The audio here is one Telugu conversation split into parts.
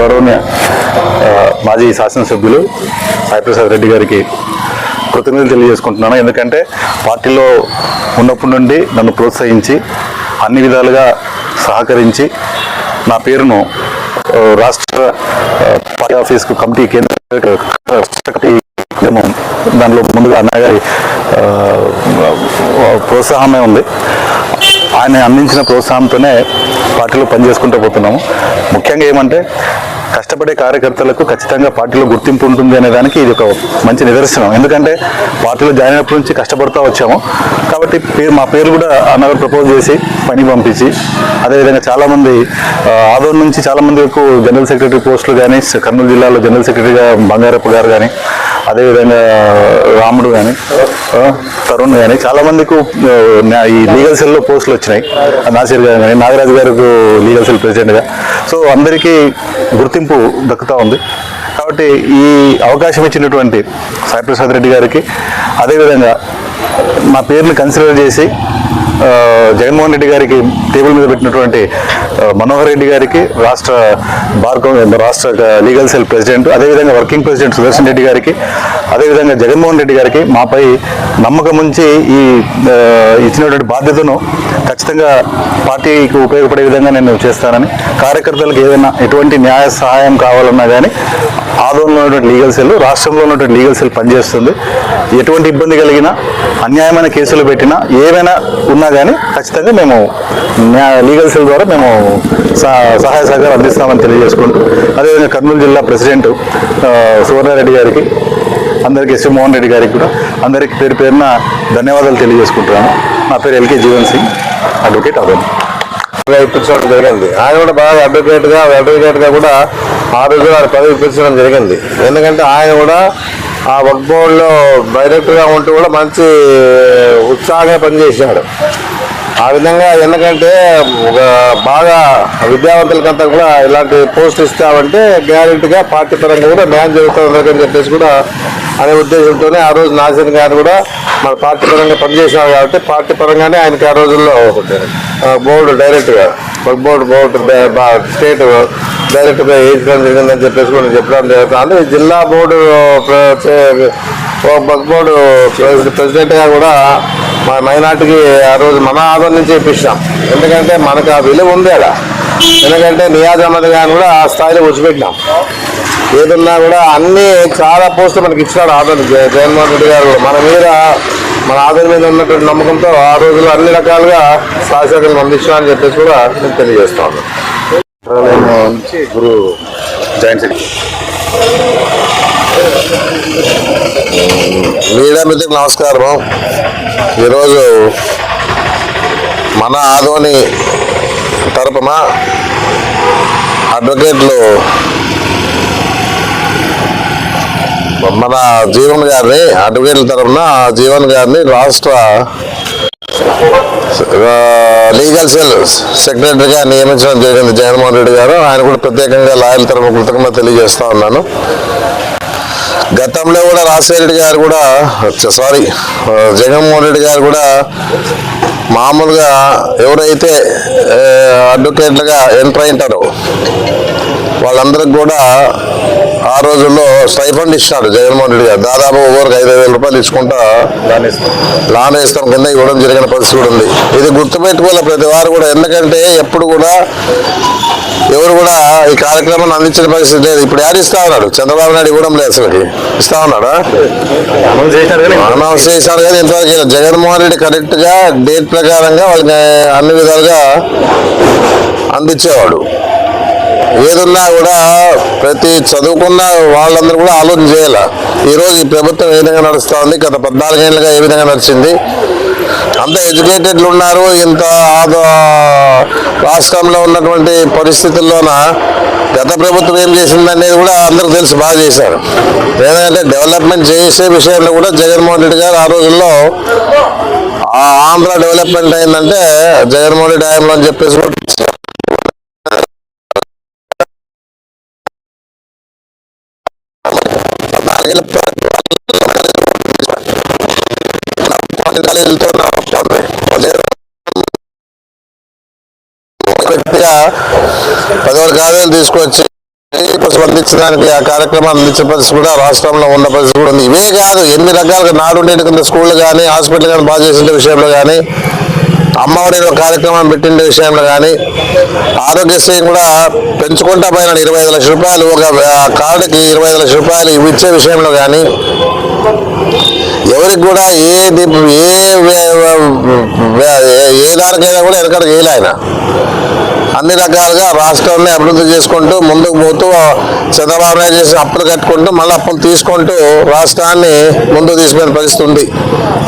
గౌరవనీయ మాజీ శాసనసభ్యులు సాయిప్రసాద్ రెడ్డి గారికి కృతజ్ఞతలు తెలియజేసుకుంటున్నాను. ఎందుకంటే పార్టీలో ఉన్నప్పటి నుండి నన్ను ప్రోత్సహించి అన్ని విధాలుగా సహకరించి నా పేరును రాష్ట్ర పార్టీ ఆఫీస్కు కమిటీ కేంద్ర కమిటీ దానిలో ముందుగా అన్నగారి ప్రోత్సాహమే ఉంది. ఆయన అందించిన ప్రోత్సాహంతోనే పార్టీలో పనిచేసుకుంటూ పోతున్నాము. ముఖ్యంగా ఏమంటే కష్టపడే కార్యకర్తలకు ఖచ్చితంగా పార్టీలో గుర్తింపు ఉంటుంది అనే దానికి ఇది ఒక మంచి నిదర్శనం. ఎందుకంటే పార్టీలో జాయిన్ అయినప్పటి నుంచి కష్టపడుతూ వచ్చాము కాబట్టి మా పేరు కూడా అన్నగారు ప్రపోజ్ చేసి పని పంపించి, అదేవిధంగా చాలామంది ఆదోన్ నుంచి చాలామందికి జనరల్ సెక్రటరీ పోస్టులు కానీ, కర్నూలు జిల్లాలో జనరల్ సెక్రటరీగా బంగారప్ప గారు కానీ, అదేవిధంగా రాముడు కానీ, తరుణ్ కానీ చాలామందికి ఈ లీగల్ సెల్లో పోస్టులు వచ్చినాయి. నాసిర్ గారు కానీ, నాగరాజు గారికి లీగల్ సెల్ ప్రెసిడెంట్గా. సో అందరికీ గుర్తింపు దక్కుతూ ఉంది. కాబట్టి ఈ అవకాశం ఇచ్చినటువంటి సాయిప్రసాద్ రెడ్డి గారికి, అదేవిధంగా నా పేరుని కన్సిడర్ చేసి జగన్మోహన్ రెడ్డి గారికి టేబుల్ మీద పెట్టినటువంటి మనోహర్ రెడ్డి గారికి, రాష్ట్ర లీగల్ సెల్ ప్రెసిడెంట్, అదేవిధంగా వర్కింగ్ ప్రెసిడెంట్ సుదర్శన్ రెడ్డి గారికి, అదేవిధంగా జగన్మోహన్ రెడ్డి గారికి మాపై నమ్మకం ఉంచి ఈ ఇచ్చినటువంటి బాధ్యతను ఖచ్చితంగా పార్టీకి ఉపయోగపడే విధంగా నేను చేస్తానని, కార్యకర్తలకు ఏదైనా ఎటువంటి న్యాయ సహాయం కావాలన్నా కానీ ఆదోళనలో ఉన్నటువంటి లీగల్ సెల్, రాష్ట్రంలో ఉన్నటువంటి లీగల్ సెల్ పనిచేస్తుంది. ఎటువంటి ఇబ్బంది కలిగినా, అన్యాయమైన కేసులు పెట్టినా, ఏమైనా ఉన్నా కానీ ఖచ్చితంగా మేము లీగల్ సెల్ ద్వారా మేము సహాయ సహకారం అందిస్తామని తెలియజేసుకుంటూ, అదేవిధంగా కర్నూలు జిల్లా ప్రెసిడెంట్ సువర్ణారెడ్డి గారికి, అందరికీ ఎస్వి మోహన్ రెడ్డి గారికి కూడా అందరికీ పేరు పేరున ధన్యవాదాలు తెలియజేసుకుంటున్నాను. నా పేరు ఎల్కే జీవన్ సింగ్, అడ్వకేట్ ఆదోన్. ఇప్పించడం జరిగింది. ఆయన కూడా బాగా అడ్వకేట్గా కూడా ఆ రోజు ఆయన పదవి ఇప్పించడం జరిగింది. ఎందుకంటే ఆయన కూడా ఆ వర్క్ బోర్డులో డైరెక్టర్గా ఉంటూ కూడా మంచి ఉత్సాహంగా పనిచేశాడు. ఆ విధంగా ఎందుకంటే ఒక బాగా విద్యావంతులకంతా కూడా ఇలాంటి పోస్ట్ ఇస్తామంటే గ్యారెంటీగా పార్టీ పరంగా కూడా న్యాయం జరుగుతుంది అని చెప్పేసి కూడా అనే ఉద్దేశంతోనే ఆ రోజు నాసిర్ గారు కూడా మన పార్టీ పరంగా పనిచేసినారు కాబట్టి పార్టీ పరంగానే ఆయనకి ఆ రోజుల్లో బోర్డు డైరెక్ట్గా వర్క్ బోర్డు స్టేట్ డైరెక్ట్గా వేయించడం జరిగిందని చెప్పేసి కూడా చెప్పడం జరుగుతుంది. అంటే జిల్లా బోర్డు వర్క్ బోర్డు ప్రెసిడెంట్గా కూడా మా మైనార్టీకి ఆ రోజు మన ఆదరణ నుంచి ఇప్పించాం. ఎందుకంటే మనకు ఆ విలువ ఉంది అలా. ఎందుకంటే నియాజ్ అహ్మద్ గారిని కూడా ఆ స్థాయిలో వచ్చిపెట్టినాం. ఏదన్నా కూడా అన్ని చాలా పోస్టులు మనకి ఇచ్చినాడు ఆదరణ జగన్మోహన్ రెడ్డి గారు. మన ఆదరణ మీద ఉన్నటువంటి నమ్మకంతో ఆ రోజుల్లో అన్ని రకాలుగా సహకారాలు అందించినా అని చెప్పేసి కూడా నేను తెలియజేస్తాను. నుంచి గురు జాయింట్ సెక్రటరీ. మీడియా మిత్రులకు నమస్కారం. ఈరోజు మన ఆదోని తరపున అడ్వకేట్లు మన జీవన్ గారిని, అడ్వకేట్ల తరఫున జీవన్ గారిని రాష్ట్ర లీగల్ సెల్ సెక్రటరీగా నియమించడం జరిగింది జగన్మోహన్ రెడ్డి గారు. ఆయన కూడా ప్రత్యేకంగా లాయర్ల తరఫున కృతజ్ఞత తెలియజేస్తా ఉన్నాను. గతంలో కూడా రాజశేఖర గారు కూడా జగన్మోహన్ రెడ్డి గారు కూడా మామూలుగా ఎవరైతే అడ్వకేట్లుగా ఎంటర్ అయింటారో వాళ్ళందరికి కూడా ఆ రోజుల్లో స్టైఫండ్ ఇచ్చినాడు జగన్మోహన్ రెడ్డి గారు. దాదాపు ఒక్కొక్కరికి 5,000 రూపాయలు ఇచ్చుకుంటా లాన్ ఇస్తాం కింద ఇవ్వడం జరిగిన పరిస్థితి కూడా ఉంది. ఇది గుర్తుపెట్టుకోవాలి ప్రతి వారు కూడా. ఎందుకంటే ఎప్పుడు కూడా ఎవరు కూడా ఈ కార్యక్రమాన్ని అందించిన పరిస్థితి లేదు. ఇప్పుడు యారు ఇస్తా ఉన్నాడు? చంద్రబాబు నాయుడు ఇవ్వడం లేదు. అసలుకి ఇస్తా ఉన్నాడా? అనౌన్స్ చేశారు కానీ ఇంతవరకు జగన్మోహన్ రెడ్డి కరెక్ట్గా డేట్ ప్రకారంగా వాళ్ళకి అన్ని విధాలుగా అందించేవాడు. ఏదున్నా కూడా ప్రతి చదువుకున్న వాళ్ళందరూ కూడా ఆలోచన చేయాలి. ఈరోజు ఈ ప్రభుత్వం ఏ విధంగా నడుస్తూ ఉంది, గత 14 ఏళ్ళుగా ఏ విధంగా నడిచింది, అంత ఎడ్యుకేటెడ్లు ఉన్నారు. ఇంత రాష్ట్రంలో ఉన్నటువంటి పరిస్థితుల్లోన గత ప్రభుత్వం ఏం చేసిందనేది కూడా అందరూ తెలుసు, బాగా చేశారు. ఏదంటే డెవలప్మెంట్ చేసే విషయంలో కూడా జగన్మోహన్ రెడ్డి గారు ఆ రోజుల్లో ఆంధ్ర డెవలప్మెంట్ అయిందంటే జగన్మోహన్ రెడ్డి హయాంలో అని చెప్పేసి కూడా వ్యక్తిగా 10,000 కాలేజీలు తీసుకొచ్చి స్పందించడానికి ఆ కార్యక్రమాన్ని అందించే పరిస్థితి కూడా రాష్ట్రంలో ఉన్న పరిస్థితి కూడా ఉంది. ఇవే కాదు, ఎన్ని రకాలుగా నాడు నేడు కింద స్కూళ్ళు కానీ హాస్పిటల్ కానీ బాగా చేసిన విషయంలో కానీ, అమ్మఒడి కార్యక్రమం పెట్టిన విషయంలో కానీ, ఆరోగ్యశ్రీ కూడా పెంచుకుంటా పైన 25 లక్షల రూపాయలు ఒక కార్డుకి 25 లక్షల రూపాయలు ఇవి ఇచ్చే విషయంలో కానీ, ఎవరికి కూడా ఏ దానికైనా కూడా వెనకడ చేయలే ఆయన. అన్ని రకాలుగా రాష్ట్రాన్ని అభివృద్ధి చేసుకుంటూ ముందుకు పోతూ చంద్రబాబు నాయుడు చేసిన అప్పులు కట్టుకుంటూ మళ్ళీ అప్పులు తీసుకుంటూ రాష్ట్రాన్ని ముందుకు తీసుకునే పరిస్థితి ఉంది.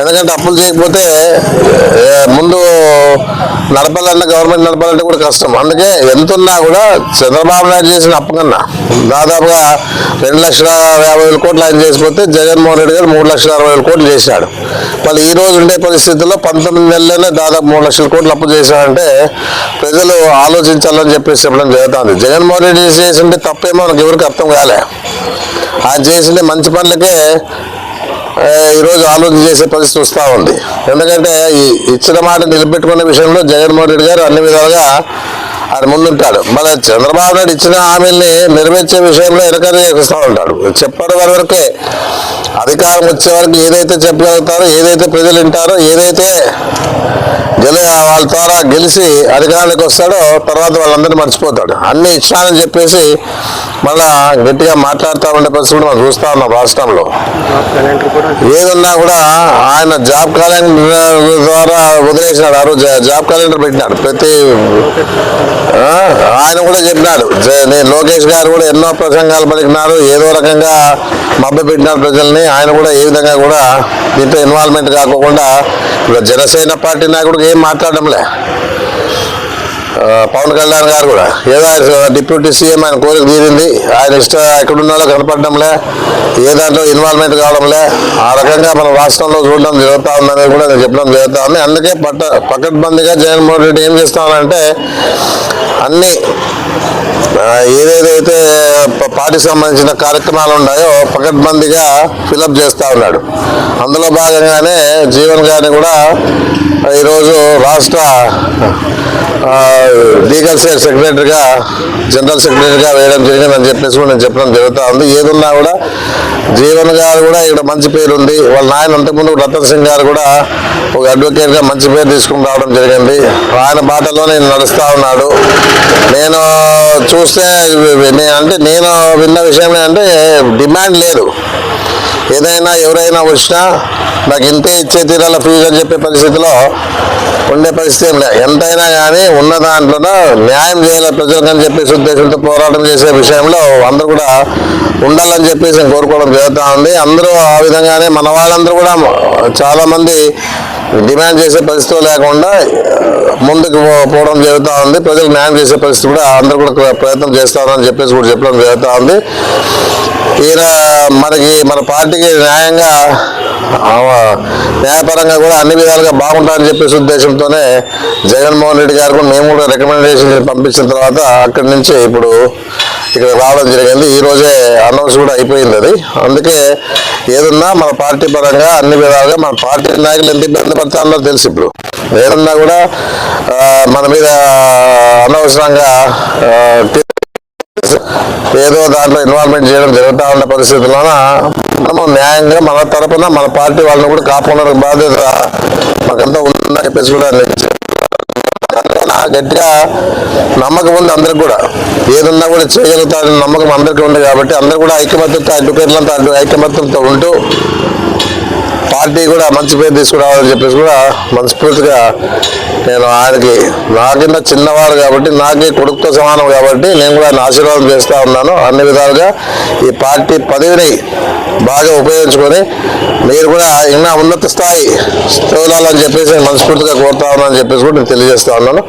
ఎందుకంటే అప్పులు చేయకపోతే ముందు నడపాలన్నా గవర్నమెంట్ నడపాలంటే కూడా కష్టం. అందుకే ఎంతున్నా కూడా చంద్రబాబు నాయుడు చేసిన అప్పు కన్నా దాదాపుగా 2,50,000 కోట్లు ఆయన చేసిపోతే జగన్మోహన్ రెడ్డి గారు 3,60,000 కోట్లు చేశాడు. మళ్ళీ ఈ రోజు ఉండే పరిస్థితుల్లో 19 నెలల్లోనే దాదాపు 3 లక్షల కోట్లు అప్పు చేశాడంటే ప్రజలు ఆలోచించాలని చెప్పేసి చెప్పడం జరుగుతుంది. జగన్మోహన్ రెడ్డి చేసింటే తప్పేమో మనకు ఎవరికి అర్థం కాలే. ఆయన చేసిండే మంచి పనులకే ఈరోజు ఆలోచన చేసే పరిస్థితి వస్తూ ఉంది. ఎందుకంటే ఈ ఇచ్చిన మాట నిలబెట్టుకునే విషయంలో జగన్మోహన్ రెడ్డి గారు అన్ని విధాలుగా ఆయన ముందుంటాడు. మళ్ళీ చంద్రబాబు నాయుడు ఇచ్చిన హామీల్ని నెరవేర్చే విషయంలో వెనకనే చేస్తూ ఉంటాడు. చెప్పడం వరకే అధికారం వచ్చే వరకు ఏదైతే చెప్పగలుగుతారో, ఏదైతే ప్రజలు వింటారో, ఏదైతే వాళ్ళ ద్వారా గెలిచి అధికారానికి వస్తాడో తర్వాత వాళ్ళందరినీ మర్చిపోతాడు. అన్ని ఇచ్చానని చెప్పేసి మళ్ళా గట్టిగా మాట్లాడుతూ ఉండే పరిస్థితి మనం చూస్తూ ఉన్నాం రాష్ట్రంలో. ఏదన్నా కూడా ఆయన జాబ్ క్యాలెండర్ ద్వారా వదిలేసినాడు. ఆ రోజు జాబ్ క్యాలెండర్ పెట్టినాడు. ఆయన కూడా చెప్పినాడు, నేను లోకేష్ గారు కూడా ఎన్నో ప్రసంగాలు పలికినారు, ఏదో రకంగా మభ్య పెట్టినారు ప్రజల్ని. ఆయన కూడా ఏ విధంగా కూడా దీంట్లో ఇన్వాల్వ్మెంట్ కాకుండా జనసేన పార్టీ నాయకుడికి ఏం మాట్లాడడంలే. పవన్ కళ్యాణ్ గారు కూడా ఏదో డిప్యూటీ సీఎం ఆయన కోరిక తీరింది, ఆయన ఎక్కడున్నాడో కనపడడంలే, ఏ దాంట్లో ఇన్వాల్వ్మెంట్ కావడంలే. ఆ రకంగా మన రాష్ట్రంలో చూడడం జరుగుతూ ఉందని కూడా నేను చెప్పడం జరుగుతూ ఉంది. అందుకే పకడ్బందీగా జగన్మోహన్ రెడ్డి ఏం చేస్తానంటే అన్ని ఏదేదైతే పార్టీకి సంబంధించిన కార్యక్రమాలు ఉన్నాయో పకడ్బందీగా ఫిలప్ చేస్తూ ఉన్నాడు. అందులో భాగంగానే జీవన్ గారిని కూడా ఈరోజు రాష్ట్ర లీగల్ సెక్రటరీగా, జనరల్ సెక్రటరీగా వేయడం జరిగిందని చెప్పేసి కూడా నేను చెప్పడం జరుగుతూ ఉంది. ఏదున్నా కూడా జీవన్ గారు కూడా ఇక్కడ మంచి పేరు ఉంది. వాళ్ళ నాయన అంతకుముందు రతన్ సింగ్ గారు కూడా ఒక అడ్వకేట్గా మంచి పేరు తీసుకుని రావడం జరిగింది. ఆయన బాటలో నేను నడుస్తూ ఉన్నాడు. నేను చూస్తే నేను విన్న విషయం ఏంటంటే డిమాండ్ లేదు. ఏదైనా ఎవరైనా వచ్చినా నాకు ఇంతే ఇచ్చే తీరాల ఫీజు అని చెప్పే పరిస్థితిలో ఉండే పరిస్థితి ఏం లేదు. ఎంతైనా కానీ ఉన్న దాంట్లోనూ న్యాయం చేయాలి ప్రజలకు అని చెప్పేసి ఉద్దేశంతో పోరాటం చేసే విషయంలో అందరూ కూడా ఉండాలని చెప్పేసి నేను కోరుకోవడం జరుగుతూ ఉంది. అందరూ ఆ విధంగానే మన వాళ్ళందరూ కూడా చాలామంది డిమాండ్ చేసే పరిస్థితి లేకుండా ముందుకు పోవడం జరుగుతూ ఉంది. ప్రజలకు న్యాయం చేసే పరిస్థితి కూడా అందరూ కూడా ప్రయత్నం చేస్తారని చెప్పేసి కూడా చెప్పడం జరుగుతూ ఉంది. ఈయన మన పార్టీకి న్యాయపరంగా కూడా అన్ని విధాలుగా బాగుంటారని చెప్పేసి ఉద్దేశంతోనే జగన్మోహన్ రెడ్డి గారు కూడా మేము కూడా రికమెండేషన్ పంపించిన తర్వాత అక్కడి నుంచి ఇప్పుడు ఇక్కడ రావడం జరిగింది. ఈ రోజే అనౌన్స్ కూడా అయిపోయింది అది. అందుకే ఏదన్నా మన పార్టీ పరంగా అన్ని విధాలుగా మన పార్టీ నాయకులు ఎంత ఇబ్బంది పడతారో తెలుసు. ఇప్పుడు ఏదన్నా కూడా మన మీద అనవసరంగా ఏదో దాంట్లో ఇన్వాల్వ్మెంట్ చేయడం జరుగుతూ ఉన్న పరిస్థితుల్లోన మనము న్యాయంగా మన తరపున మన పార్టీ వాళ్ళని కూడా కాపాడే బాధ్యత మాకంతా ఉందని చెప్పేసి కూడా గట్టిగా నమ్మకం ఉంది. అందరికి కూడా ఏదన్నా కూడా చేయగలుగుతారని నమ్మకం అందరికీ ఉంది. కాబట్టి అందరూ కూడా ఐకమత్యంతో, అడ్వకేట్లంతా ఐకమత్యంతో ఉంటూ పార్టీ కూడా మంచి పేరు తీసుకురావాలని చెప్పేసి కూడా మనస్ఫూర్తిగా నేను ఆయనకి నాకిన్న చిన్నవాడు కాబట్టి, నాకే కొడుకుతో సమానం కాబట్టి నేను కూడా ఆయన ఆశీర్వాదం చేస్తూ ఉన్నాను. అన్ని విధాలుగా ఈ పార్టీ పదవిని బాగా ఉపయోగించుకొని మీరు కూడా ఇంకా ఉన్నత స్థాయి తోలాలని చెప్పేసి నేను మనస్ఫూర్తిగా కోరుతా ఉన్నానని చెప్పేసి కూడా నేను తెలియజేస్తా ఉన్నాను.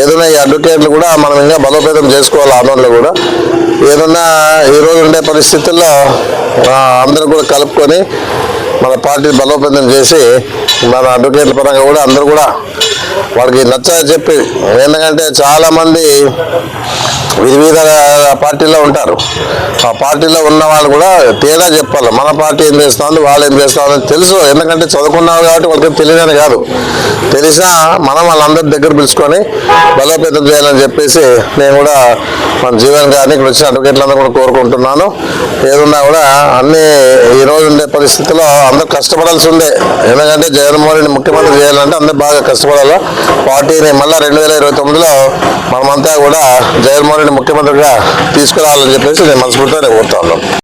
ఏదైనా ఈ అడ్వకేట్లు కూడా మనం ఇంకా బలోపేతం చేసుకోవాలి. ఆందోళనలో కూడా ఏదన్నా ఈరోజు ఉండే పరిస్థితుల్లో అందరూ కూడా కలుపుకొని మన పార్టీ బలోపేతం చేసి మన అడ్వకేట్ల పరంగా కూడా అందరూ కూడా వాడికి నచ్చని చెప్పి, ఎందుకంటే చాలామంది వివిధ పార్టీలో ఉంటారు. ఆ పార్టీలో ఉన్న వాళ్ళు కూడా తేడా చెప్పాలి. మన పార్టీ ఏం చేస్తుంది, వాళ్ళు ఏం చేస్తారు అని తెలుసు. ఎందుకంటే చదువుకున్నారు కాబట్టి వాళ్ళకి తెలియదని కాదు, తెలిసినా మనం వాళ్ళందరి దగ్గర పిలుచుకొని బలోపేతం చేయాలని చెప్పేసి నేను కూడా మన జీవన్ గారిని ఇక్కడ వచ్చిన అడ్వకేట్లందరూ కూడా కోరుకుంటున్నాను. ఏదున్నా కూడా అన్ని ఈ రోజు ఉండే పరిస్థితుల్లో అందరూ కష్టపడాల్సి ఉండే. ఎందుకంటే జగన్మోహన్ రెడ్డి ముఖ్యమంత్రి చేయాలంటే అందరూ బాగా కష్టపడాలి. పార్టీని మళ్ళీ 2029లో మనమంతా కూడా జగన్మోహన్ రెడ్డి ముఖ్యమంత్రిగా తీసుకురావాలని చెప్పేసి నేను మనస్ఫూర్తిగా కోరుతా ఉన్నాను.